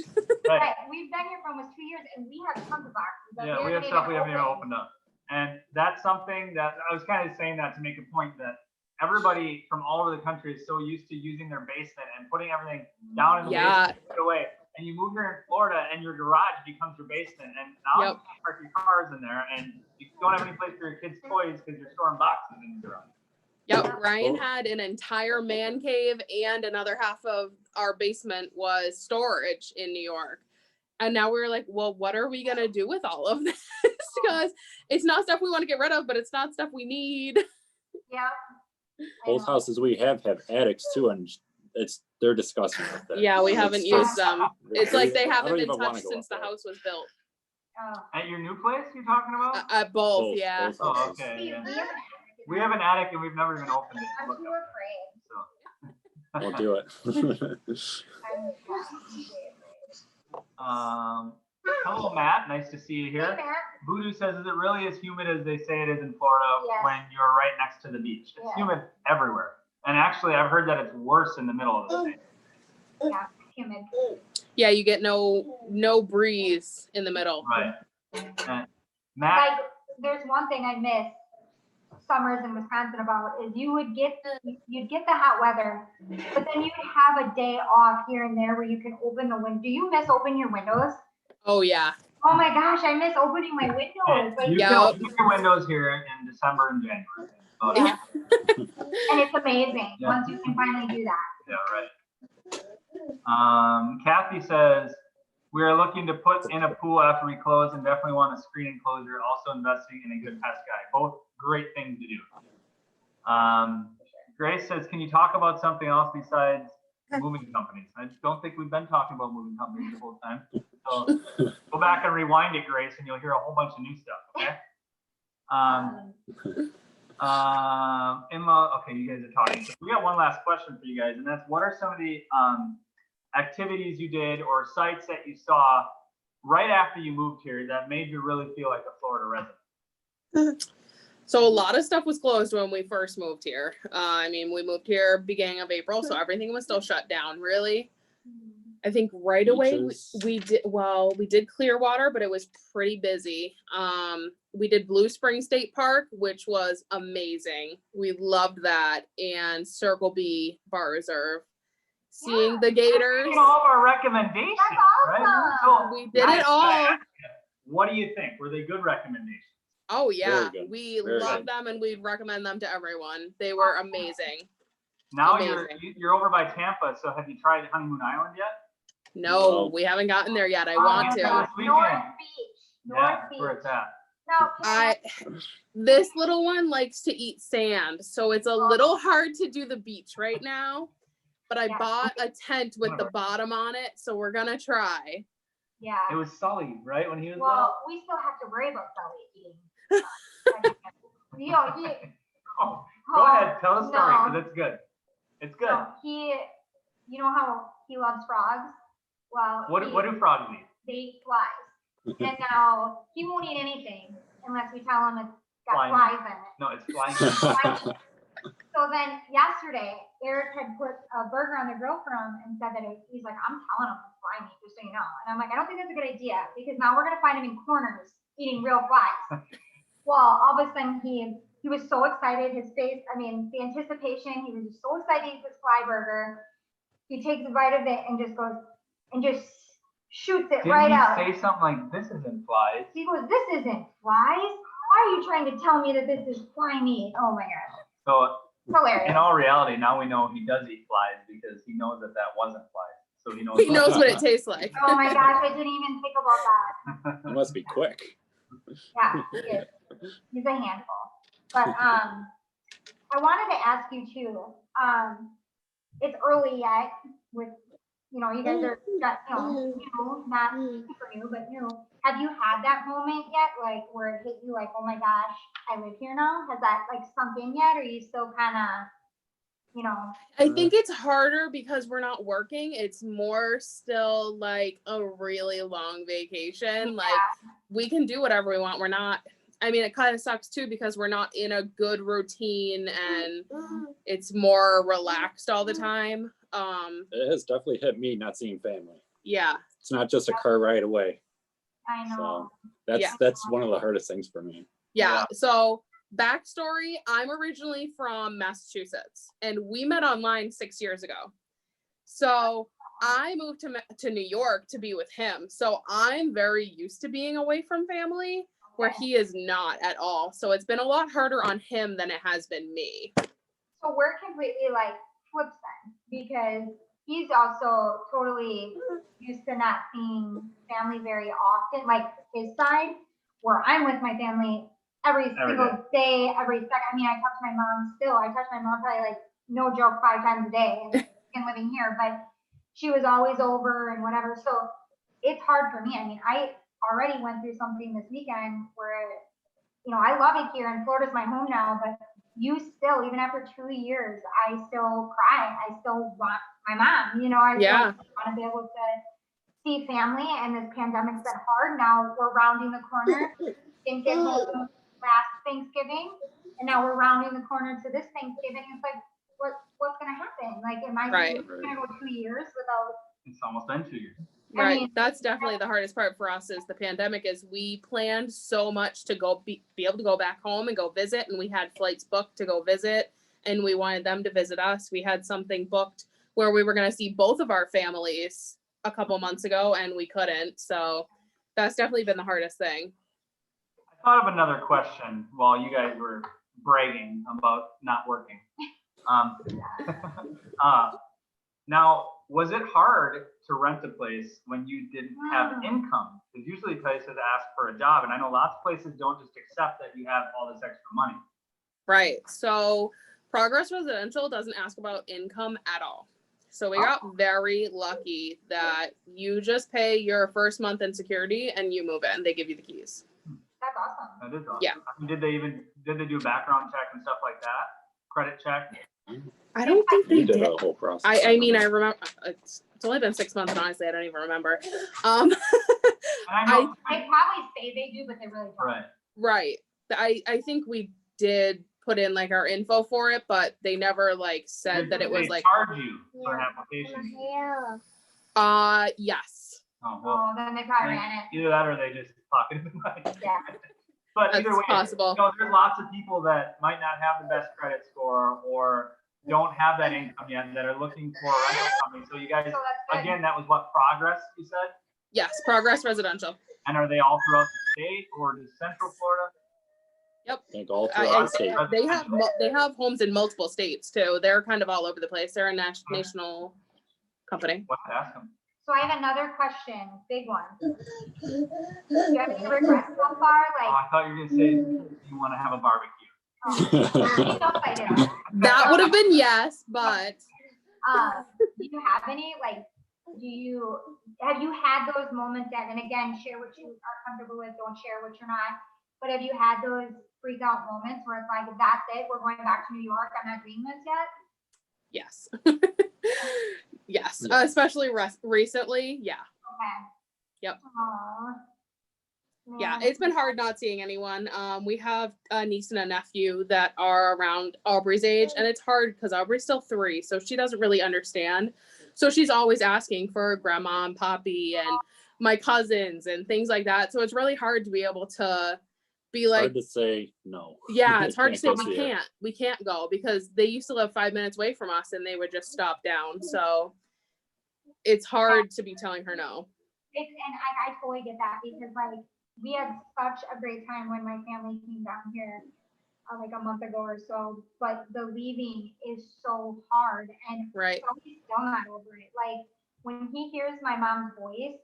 Right. Right. We've been here for almost 2 years and we have tons of boxes. that Yeah, we have stuff we haven't even opened up. And that's something that I was kind of saying that to make a point that everybody from all over the country is so used to using their basement and putting everything down in the Yeah. basement, put it away. And you move here in Florida and your garage becomes your basement. And now you Yep. can't park your cars in there and you don't have any place for your kids' toys because you're storing boxes in your garage. Yep, Ryan had an entire man cave and another half of our basement was storage in New York. And now we're like, well, what are we going to do with all of this? Because it's not stuff we want to get rid of, but it's not stuff we need. Yeah. Both houses we have attics too, and they're disgusting with that. Yeah, we haven't It's used just- them. It's like they I haven't don't been even wanna touched go since the up there. house was built. Oh. At your new place you're talking about? Both, Both, yeah. both Oh, houses. okay. See, Yeah. we have an attic. We have an attic and we've never even opened it. I'm too afraid. So. Won't do it. I'm afraid. Hello, Matt. Nice to see you Hey, here. Matt. Voodoo says, is it really as humid as they say it is in Florida Yes. when you're right next to the beach? It's Yes. humid everywhere. And actually, I've heard that it's worse in the middle of the day. Yeah, humid. Yeah, you get no breeze in the middle. Right. And Matt, Like, there's there's one thing I miss summers in Wisconsin about is you'd get the hot weather, but then you'd have a day off here and there where you can open the window. Do you miss opening your windows? Oh yeah. Oh my gosh, I miss opening my windows. Like, You can open your windows here in December and January. So yeah. And it's amazing once you can finally do that. Yeah, right. Kathy says, we are looking to put in a pool after we close and definitely want a screen enclosure, also investing in a good pest guide. Both great things to do. Grace says, can you talk about something else besides moving companies? I don't think we've been talking about moving companies the whole time. So go back and rewind it, Grace, and you'll hear a whole bunch of new stuff, okay? In-law, okay, you guys are talking. So we got one last question for you guys, and that's what are some of the activities you did or sites that you saw right after you moved here that made you really feel like a Florida resident? So a lot of stuff was closed when we first moved here. I mean, we moved here beginning of April, so everything was still shut down, really. I think right away we did Clearwater, but it was pretty busy. We did Blue Spring State Park, which was amazing. We loved that. And Circle B Bar Reserve. Seeing the gators. All of our recommendations, That's awesome. right? So we did it all. What do you think? Were they good recommendations? Oh yeah, Very good. we Very love good. them and we'd recommend them to everyone. They were amazing. Now Amazing. you're over by Tampa, so have you tried Honeymoon Island yet? No, we haven't gotten there yet. I want to. North Beach. Yeah, where it's at. No, This little one likes to eat sand, so it's a little hard to do the beach right now. But I bought a tent with the bottom on it, so we're gonna try. yeah. It was Sully, right, when he was Well, we still have to worry about Sully eating. Go ahead, tell the story, because it's good. It's good. No, you know how he loves frogs? Well, What do frogs eat? they eat flies. And now he won't eat anything unless we tell him it's got flies in it. No, it's flying. So then yesterday, Eric had put a burger on the grill for him and said that he's like, I'm telling him it's fly meat, just so you know. And I'm like, I don't think that's a good idea because now we're gonna find him in corners eating real flies. Well, all of a sudden he was so excited, his face, I mean, the anticipation, he was just so excited to eat this fly burger. He takes a bite of it and just goes and just shoots it right out. Didn't he say something like, this isn't flies? He goes, this isn't flies? Why are you trying to tell me that this is fly meat? Oh my God. So hilarious. In all reality, now we know he does eat flies because he knows that wasn't flies. So he knows what it tastes like. Oh my gosh, I didn't even think about that. It must be quick. Yeah, he is. He's a handful. But I wanted to ask you too. It's early yet with, you guys are new, not super new, but new. Have you had that moment yet, like where it hit you like, oh my gosh, I live here now? Has that like sunk in yet? Or are you still kind of, I think it's harder because we're not working. It's more still like a really long vacation. Yeah. Like we can do whatever we want. We're not, I mean, it kind of sucks too because we're not in a good routine and it's more relaxed all the time. It has definitely hit me not seeing family. Yeah. It's not just a car ride away. I know. So that's one of the hardest things for me. Yeah. So backstory, I'm originally from Massachusetts and we met online 6 years ago. So I moved to New York to be with him. So I'm very used to being away from family where he is not at all. So it's been a lot harder on him than it has been me. So we're completely like flips then because he's also totally used to not seeing family very often, like his side, where I'm with my family every single day, every second. I mean, I talk to my mom still. I talk to my mom probably like, no joke, 5 times a day and living here, but she was always over and whatever. So it's hard for me. I mean, I already went through something this weekend where, I love it here and Florida's my home now, but you still, even after 2 years, I still cry. I still want my mom, I still want to be able to see family, and this pandemic's been hard. Now we're rounding the corner. Didn't get home last Thanksgiving, and now we're rounding the corner to this Thanksgiving. It's like, what's going to happen? Like, am I going to go 2 years without? It's almost been 2 years. Right. mean, That's definitely the hardest part for us is the pandemic is we planned so much to go be able to go back home and go visit. And we had flights booked to go visit and we wanted them to visit us. We had something booked where we were going to see both of our families a couple months ago and we couldn't. So that's definitely been the hardest thing. I thought of another question while you guys were bragging about not working. Now, was it hard to rent a place when you didn't have income? Because usually places ask for a job, and I know lots of places don't just accept that you have all this extra money. Right. So Progress Residential doesn't ask about income at all. So we got very lucky that you just pay your first month in security and you move in. They give you the keys. that's awesome. That is awesome. Yeah. I mean, did they do a background check and stuff like that? Credit check? I don't think We they did did. a whole process. I mean, I remember it's only been 6 months and honestly, I don't even remember. And I know, They probably say they do, but they really don't. right. Right. I think we did put in like our info for it, but they never like said that it was They like, charge you for an application. yes. Oh, well, Oh, then they probably ran it. either that or they just pocketed the money. Yeah. But That's either way, possible. you know, there's lots of people that might not have the best credit score or don't have that income yet that are looking for a rental company. So you guys, So that's good. again, that was what, Progress, you said? Yes, Progress Residential. And are they all throughout the state or just Central Florida? Yep. I think all throughout the state. They have homes in multiple states too. They're kind of all over the place. They're a national company. What to ask them? So I have another question, big one. Do you have any regrets so far? Oh, Like, I thought you were gonna say you want to have a barbecue. you know I do. That would have been yes, but Do you have any, like, have you had those moments that, and again, share what you are comfortable with, don't share what you're not, but have you had those freak out moments where it's like, that's it, we're going back to New York, I'm not doing this yet? yes. Yes, especially recently. Yeah. Okay. Yep. Aww. Yeah, it's been hard not seeing anyone. We have a niece and a nephew that are around Aubrey's age, and it's hard because Aubrey's still 3, so she doesn't really understand. So she's always asking for grandma and poppy and my cousins and things like that. So it's really hard to be able to be like, hard to say no. yeah, it's hard to say Can't go see her. we can't go because they used to live 5 minutes away from us and they would just stop down. So it's hard to be telling her no. And I totally get that because like we had such a great time when my family came down here like a month ago or so, but the leaving is so hard and Right. he's still not over it. Like when he hears my mom's voice,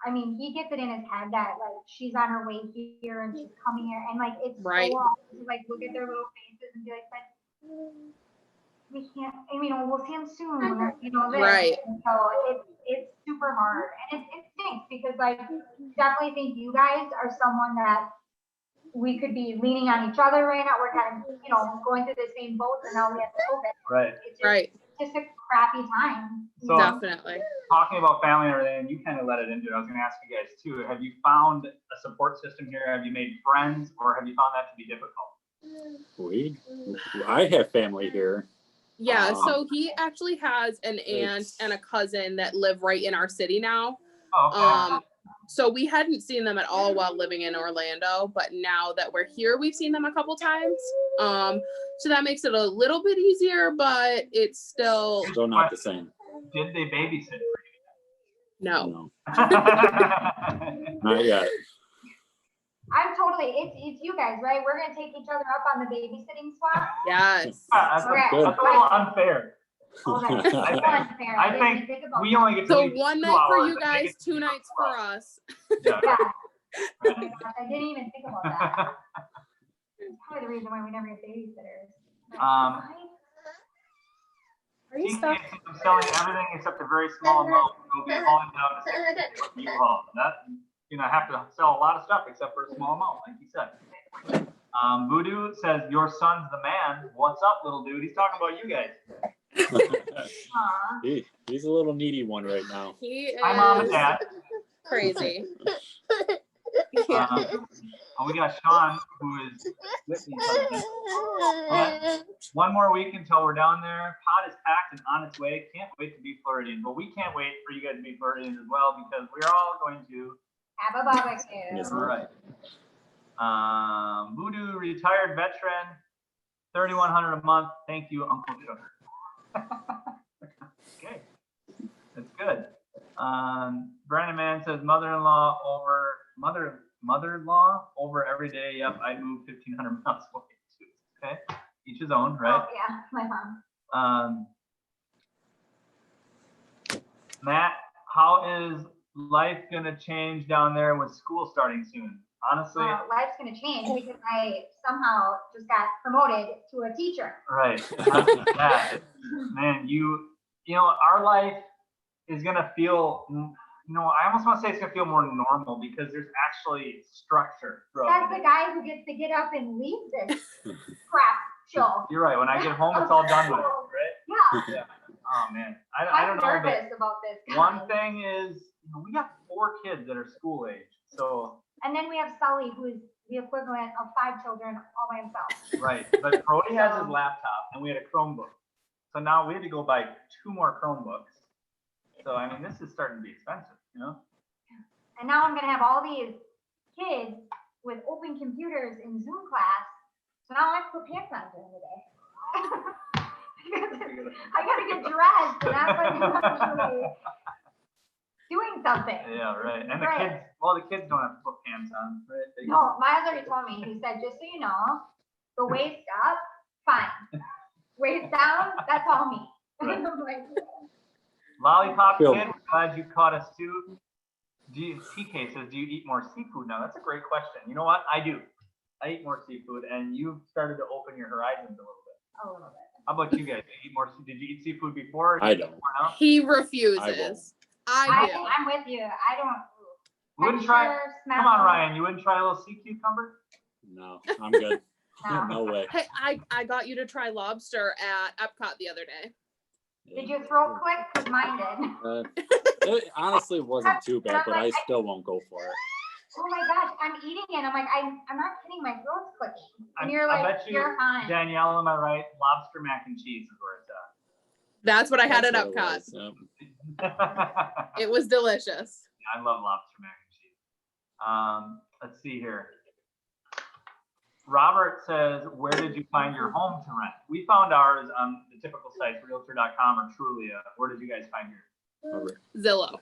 I mean, he gets it in his head that like she's on her way here and she's coming here and like it's Right. so hard to like look at their little faces and be like, but we can't, I mean, we'll see him soon, you know, this. Right. And so it's super hard and it stinks because like definitely think you guys are someone that we could be leaning on each other right now. We're kind of, you know, going through the same boat and now we have COVID. Right. It's just, Right. it's just a crappy time. So Definitely. talking about family and everything, you kind of let it into it. I was going to ask you guys too. Have you found a support system here? Have you made friends or have you found that to be difficult? I have family here. Yeah, so he actually has an aunt and a cousin that live right in our city now. Oh, okay. So we hadn't seen them at all while living in Orlando, but now that we're here, we've seen them a couple times. So that makes it a little bit easier, but it's still Not the same. Did they babysit for you? no. Not yet. I'm totally, it's you guys, right? We're gonna take each other up on the babysitting swap. Yes. That's, Okay. that's a little unfair. Okay. That's unfair. I didn't think think about we that. only get to So leave 1 2 night for hours, you and they guys, get to 2 leave nights for us. Yeah. Yeah. Oh my gosh, I didn't even think about that. That's probably the reason why we never get babysitters. Are you He stuck? thinks I'm selling everything except a very small amount. We'll be hauling down to U-Haul. That, you know, I have to sell a lot of stuff except for a small amount, like you said. Voodoo says, your son's the man. What's up, little dude? He's talking about you guys. Aw. He's a little needy one right now. He Hi, Mom and is Dad. crazy. Um, Oh, we got Sean, who is with me. Yeah. One more week until we're down there. Pod is packed and on its way. Can't wait to be Floridian. But we can't wait for you guys to be Floridians as well, because we're all going to Have a barbecue. Yes, all right. Voodoo retired veteran, $3,100 a month. Thank you, Uncle Sugar. Okay, that's good. Brandon Man says mother-in-law over every day. Yep, I'd move 1,500 miles away too. Okay, each his own, right? Oh, yeah, my mom. Matt, how is life gonna change down there with school starting soon? Honestly, Life's gonna change because I somehow just got promoted to a teacher. right. Yeah, man, you know, our life is gonna feel, I almost want to say it's gonna feel more normal because there's actually structure throughout That's the the day. guy who gets to get up and leave this crap show. You're right. When I get home, it's all done with, right? Yeah, Yeah. Oh man, I I'm don't know, but nervous about this guy. one thing is, we got 4 kids that are school age, so And then we have Sully, who's the equivalent of 5 children all by himself. right. But Brody has his laptop, and we had a Chromebook, so now we had to go buy 2 more Chromebooks. So I mean, this is starting to be expensive, And now I'm gonna have all these kids with open computers in Zoom class. So now I have to put pants on during the day. I gotta get dressed, and that's like actually doing something. Yeah, right. And Right. the kids don't have to put pants on, right? No, Miles already told me. He said, just so you know, the waist up, fine. Waist down, that's all me. Right. I'm like, Lollipop Cool. Kid, glad you caught us too. TK says, do you eat more seafood now? That's a great question. You know what? I do. I eat more seafood, and you've started to open your horizons a little bit. a little bit. How about you guys? Did you eat seafood before? I don't. He I won't. refuses. I do. I'm with you. I don't. You wouldn't try. Texture, smell. Come on, Ryan. You wouldn't try a little sea cucumber? No, I'm good. No. No way. Hey, I got you to try lobster at Epcot the other day. Did your throat click? Because mine did. It honestly wasn't too bad, but I still won't go for it. Oh my gosh, I'm eating it. I'm like, I'm not kidding. My throat's clicking. And you're I like, bet you, you're fine. Danielle, am I right? Lobster mac and cheese is where That's what I had at That's what it Epcot. was, yep. it's at. It was delicious. I love lobster mac and cheese. Let's see here. Robert says, where did you find your home to rent? We found ours on the typical sites, realtor.com or Trulia. Where did you guys find yours? Over. Zillow.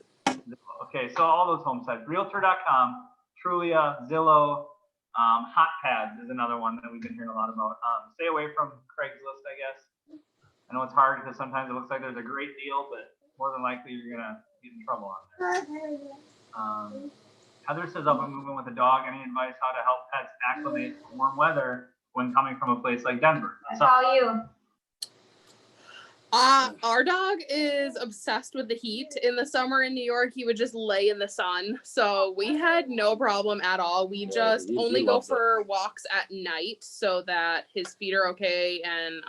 Okay, so all those home sites, realtor.com, Trulia, Zillow, HotPads is another one that we've been hearing a lot about. Stay away from Craigslist, I guess. I know it's hard because sometimes it looks like there's a great deal, but more than likely you're gonna get in trouble on there. Heather says, I'll be moving with a dog. Any advice how to help pets acclimate to warm weather when coming from a place like Denver? That's all you. Our dog is obsessed with the heat. In the summer in New York, he would just lay in the sun. So we had no problem at all. We just he only go loves it. for walks at night so that his feet are okay and,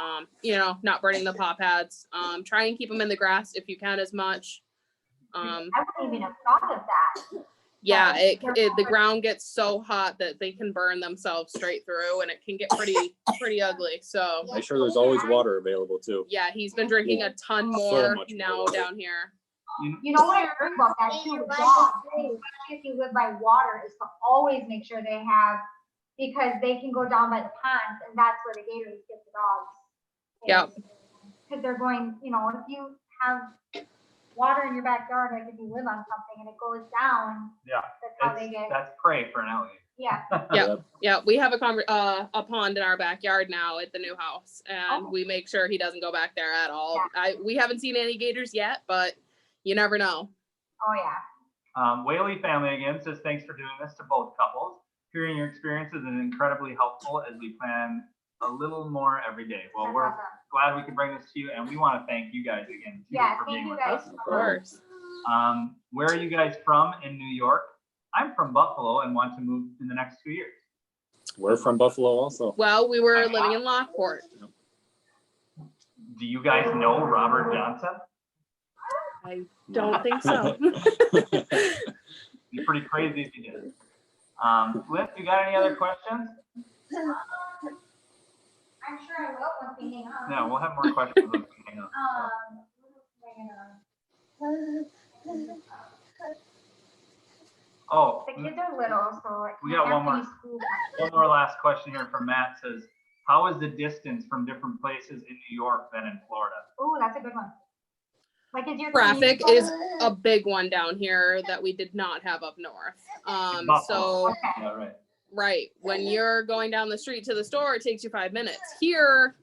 not burning the paw pads. Try and keep him in the grass if you can as much. I wouldn't even have thought of that. Yeah, the ground gets so hot that they can burn themselves straight through, and it can get pretty ugly. So Make sure there's always water available too. yeah, he's been drinking a ton So more much now more. down here. You know what I heard about that too with dogs, especially if you live by water, is to always make sure they have, because they can go down by the ponds, and that's where the gators get the dogs. Yep. Because they're going, if you have water in your backyard, like if you live on something and it goes down, Yeah, that's how they get. that's prey for an alligator. Yeah. Yeah, we have a pond in our backyard now at the new house, and we make sure he doesn't go back there at all. We haven't seen any gators yet, but you never know. Oh yeah. Whaley family again says, thanks for doing this to both couples. Hearing your experiences is incredibly helpful as we plan a little more every day. Well, That's we're awesome. glad we could bring this to you, and we want to thank you guys again too, Yeah, for thank being you with guys. us. Of course. Where are you guys from in New York? I'm from Buffalo and want to move in the next 2 years. We're from Buffalo also. Well, we were living in Lockport. Do you guys know Robert Johnson? I don't think so. Be pretty crazy if you did. Flip, you got any other questions? I'm sure I will once we hang up. Yeah, we'll have more questions once we hang up. Oh, The kids are little, so I We can't got one ask more. any school questions. one more last question here from Matt says, how is the distance from different places in New York than in Florida? Ooh, that's a good one. Like, is your Traffic commute- is a big one down here that we did not have up north. Buffalo. So Okay. Yeah, right. right, when you're going down the street to the store, it takes you 5 minutes. Here,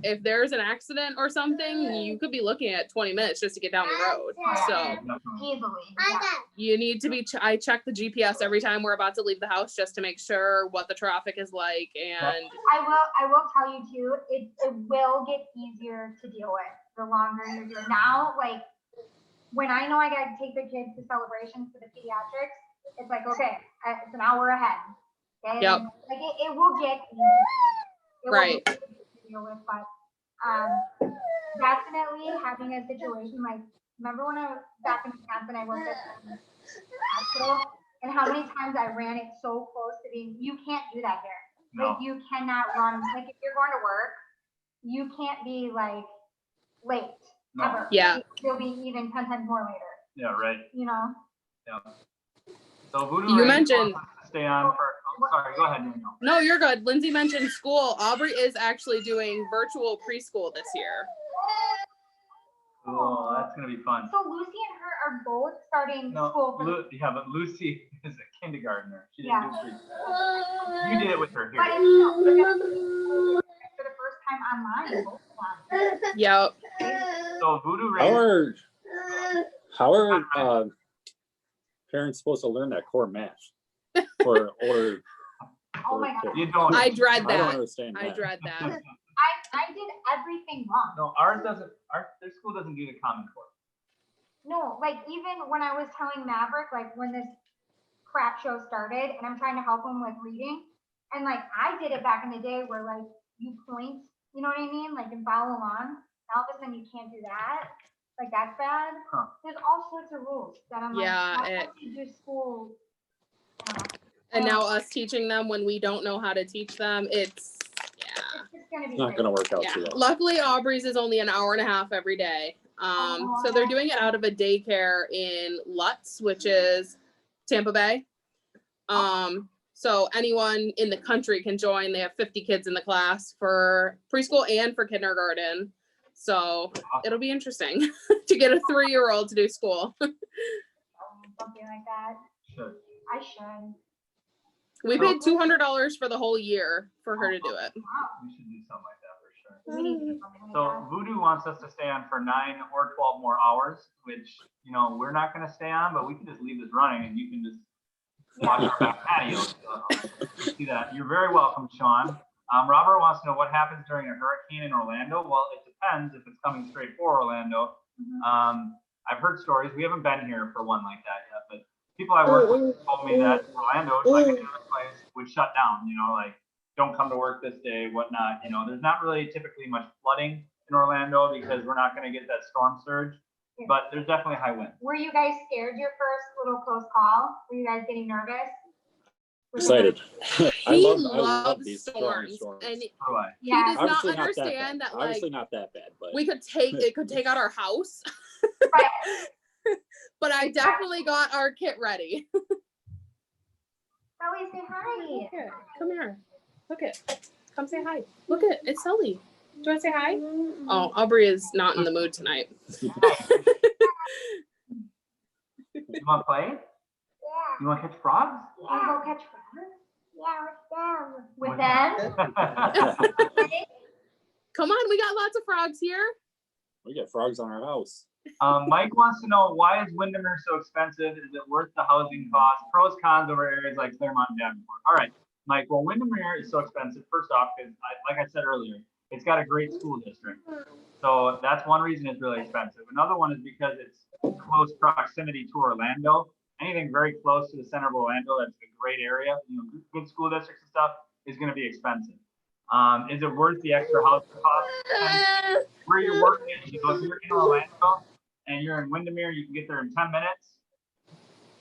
if there's an accident or something, you could be looking at 20 minutes just to get down the road. So Definitely. Easily. Yeah. you need to be, I check the GPS every time we're about to leave the house just to make sure what the traffic is like. And I will tell you too, it will get easier to deal with the longer you're here. Now, like, when I know I gotta take the kids to celebrations for the pediatrics, it's like, okay, it's an hour ahead. Okay? Yep. Like, it will get easier. It will Right. get easier to deal with, but definitely having a situation like, remember when I was back in Tampa and I worked at the hospital, and how many times I ran it so close to being, you can't do that here. No. Like, you cannot run, like, if you're going to work, you can't be like late, No. ever. Yeah. You'll be even 10 times more later, Yeah, right. you know? Yeah. So Voodoo You Rain mentioned- wants us to stay on for, sorry, go ahead, Danielle. no, you're good. Lindsay mentioned school. Aubrey is actually doing virtual preschool this year. Cool, that's gonna be fun. So Lucy and her are both starting No, school for yeah, but Lucy is a kindergartner. She Yeah. didn't do preschool. You did it with her but here. it's still, they're gonna be for the first time online, both of them. Yep. So Voodoo Rain. How are parents supposed to learn that core math for older? Oh my God. You don't. I dread I don't that. understand I that. dread that. I did everything wrong. No, ours doesn't. Their school doesn't do the Common Core. No, like, even when I was telling Maverick, like, when this crap show started and I'm trying to help him with reading, and like, I did it back in the day where, like, you point, you know what I mean? Like, and follow along. Now all of a sudden you can't do that. Like, that's bad. Huh. There's all sorts of rules that I'm Yeah, like, how do you do school? And now us teaching them when we don't know how to teach them, it's, yeah. It's just gonna be It's not gonna work out Yeah. too well. Luckily, Aubrey's is only an hour and a half every day. So they're doing it out of a daycare in Lutz, which is Tampa Bay. So anyone in the country can join. They have 50 kids in the class for preschool and for kindergarten. So it'll be interesting to get a 3-year-old to do school. something like that. Should. I should. We paid $200 for the whole year for her to do it. Wow. We should do something like that for sure. We need to do something like So that. Voodoo wants us to stay on for 9 or 12 more hours, which, you know, we're not gonna stay on, but we can just leave this running and you can just watch our back patio. See that? You're very welcome, Sean. Robert wants to know what happens during a hurricane in Orlando. Well, it depends if it's coming straight for Orlando. Mhm. I've heard stories. We haven't been here for one like that yet, but people I work with told me that Orlando, like any other place, would shut down, you know, like, don't come to work this day, whatnot. You know, there's not really typically much flooding in Orlando because we're not going to get that storm surge, but there's definitely high winds. Were you guys scared your first little close call? Were you guys getting nervous? Excited. I He love loves these storms, storms. and So do I. Yeah. he does not Obviously not that understand bad. that, like, Obviously not that bad, but it could take out our house. Right. But I definitely got our kit ready. Sully, say hi. Here, come here. Look it. Come say hi. Look it. It's Sully. Do you want to say hi? Oh, Aubrey is not in the mood tonight. You want to play? You want to catch frogs? Wanna go catch frogs? Yeah, with them. With them? Come on, we got lots of frogs here. we get frogs on our house. Mike wants to know, why is Windermere so expensive? Is it worth the housing cost? Pros, cons over areas like Claremont and Davenport. All right, Mike. Well, Windermere is so expensive. First off, because like I said earlier, it's got a great school district. So that's one reason it's really expensive. Another one is because it's close proximity to Orlando. Anything very close to the center of Orlando, that's a great area, you know, good school districts and stuff, is going to be expensive. Is it worth the extra housing cost? And where you're working, you know, if you're in Orlando and you're in Windermere, you can get there in 10 minutes.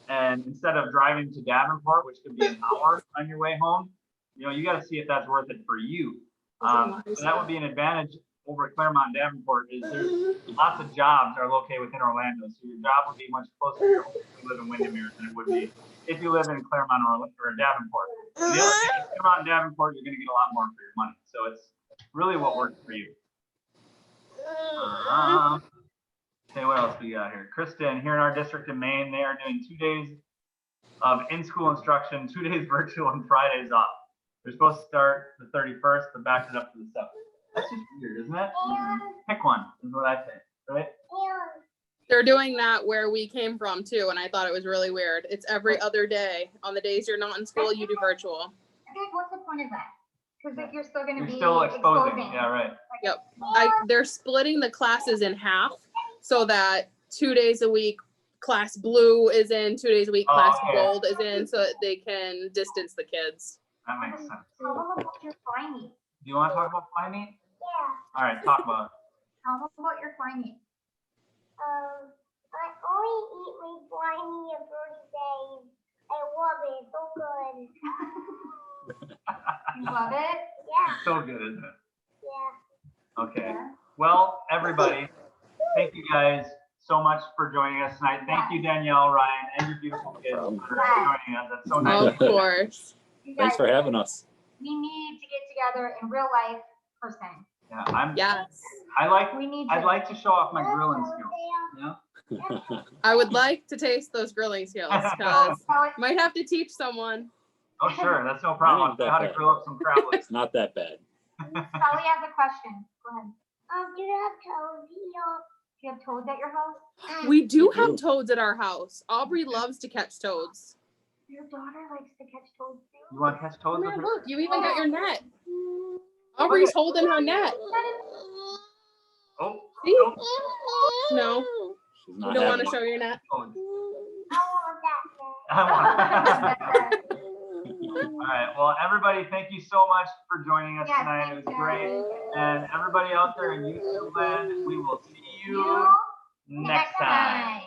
And instead of driving to Davenport, which could be an hour on your way home, you know, you got to see if that's worth it for you. So that would be an advantage over Claremont, Davenport, is there's lots of jobs are located within Orlando. So your job would be much closer to your home if you live in Windermere than it would be if you live in Claremont or Davenport. The other thing is Claremont and Davenport, you're going to get a lot more for your money. So it's really what works for you. Okay, what else we got here? Kristen, here in our district in Maine, they are doing 2 days of in-school instruction, 2 days virtual, and Fridays off. They're supposed to start the 31st, but backed it up to the 7th. That's just weird, isn't it? Pick one, is what I think, right? They're doing that where we came from too, and I thought it was really weird. It's every other day. On the days you're not in school, you do virtual. I feel like, what's the point of that? Because like you're still going to be still exposing. Yeah, right. Yep. They're splitting the classes in half so that 2 days a week class blue is in, 2 days a week class gold is in, so that they can distance the kids. That makes sense. How about your fly meat? Do you want to talk about fly meat? Yeah. All right, talk about it. How about your fly meat? I only eat my fly meat every day. I love it. It's so good. You love it? Yeah. It's so good, isn't it? Yeah. Okay. Well, everybody, thank you guys so much for joining us tonight. Thank you, Danielle, Ryan, and your beautiful kids for joining us. That's so nice. Of course. You Thanks for guys, having us. we need to get together in real life person. Yeah, Yes. I'd like to show off my grilling skills. Yeah. I would like to taste those grilling skills because might have to teach someone. Oh, sure, that's no problem. I'll show you how to grill up some crab legs. It's not that bad. Sally has a question. Go ahead. Do you have toes here? Do you have toads at your house? We do We have do. toads at our house. Aubrey loves to catch toads. Your daughter likes to catch toads too. You want to catch toads with Man, her? look, you even got your net. Aubrey's holding her net. Oh, See? oh, No, She's you not don't want having to it. show your net. oh. I want that. I want. All right. Well, everybody, thank you so much for joining us Yes, tonight. It was thank you. great. And everybody out there in YouTube land, we will see you You next time.